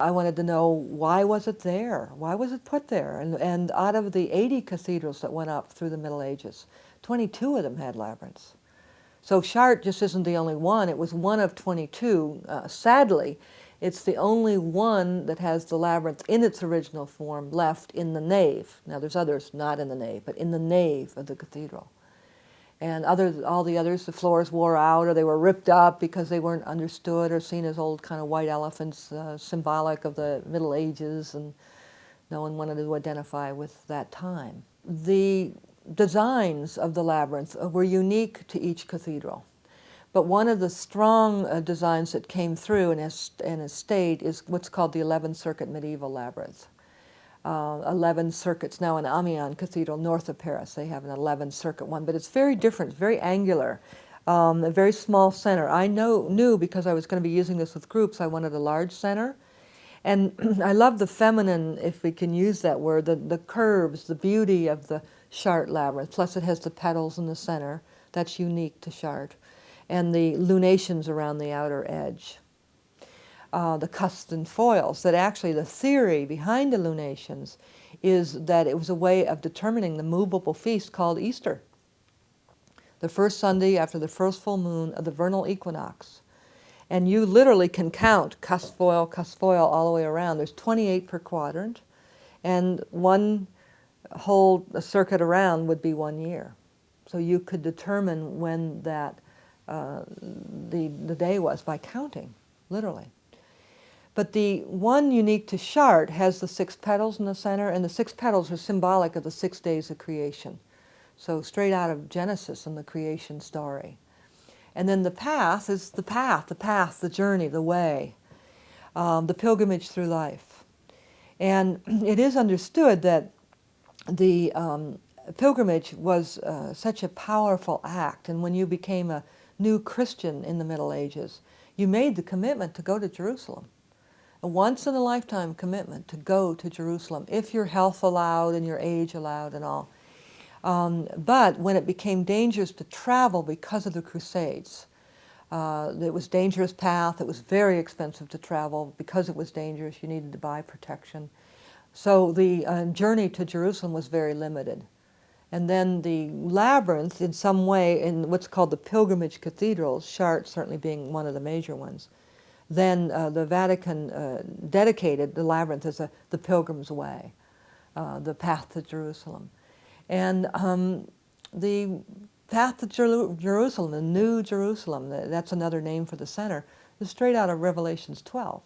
I wanted to know, why was it there? Why was it put there? And out of the 80 cathedrals that went up through the Middle Ages, 22 of them had labyrinths. So Chartres just isn't the only one. It was one of 22. Sadly, it's the only one that has the labyrinth in its original form left in the nave. Now there's others not in the nave, but in the nave of the cathedral. And all the others, the floors wore out or they were ripped up because they weren't understood or seen as old kind of white elephants, symbolic of the Middle Ages, and no one wanted to identify with that time. The designs of the labyrinth were unique to each cathedral. But one of the strong designs that came through and has stayed is what's called the 11th Circuit medieval labyrinth. 11 circuits now in Amiens Cathedral, north of Paris. They have an 11 circuit one, but it's very different, very angular, a very small center. I knew because I was going to be using this with groups, I wanted a large center. And I love the feminine, if we can use that word, the curves, the beauty of the Chartres labyrinth. Plus it has the petals in the center. That's unique to Chartres. And the lunations around the outer edge. The cusps and foils, that actually the theory behind the lunations is that it was a way of determining the movable feast called Easter. The first Sunday after the first full moon of the vernal equinox. And you literally can count cusp foil all the way around. There's 28 per quadrant, and one whole circuit around would be 1 year. So you could determine when that the day was by counting, literally. But the one unique to Chartres has the 6 petals in the center, and the 6 petals are symbolic of the 6 days of creation. So straight out of Genesis and the creation story. And then the path is the path, the journey, the way, the pilgrimage through life. And it is understood that the pilgrimage was such a powerful act, and when you became a new Christian in the Middle Ages, you made the commitment to go to Jerusalem. A once-in-a-lifetime commitment to go to Jerusalem, if your health allowed and your age allowed and all. But when it became dangerous to travel because of the Crusades, it was a dangerous path, it was very expensive to travel. Because it was dangerous, you needed to buy protection. So the journey to Jerusalem was very limited. And then the labyrinth, in some way, in what's called the pilgrimage cathedrals, Chartres certainly being one of the major ones, then the Vatican dedicated the labyrinth as the pilgrim's way, the path to Jerusalem. And the path to Jerusalem, the New Jerusalem, that's another name for the center, is straight out of Revelations 12.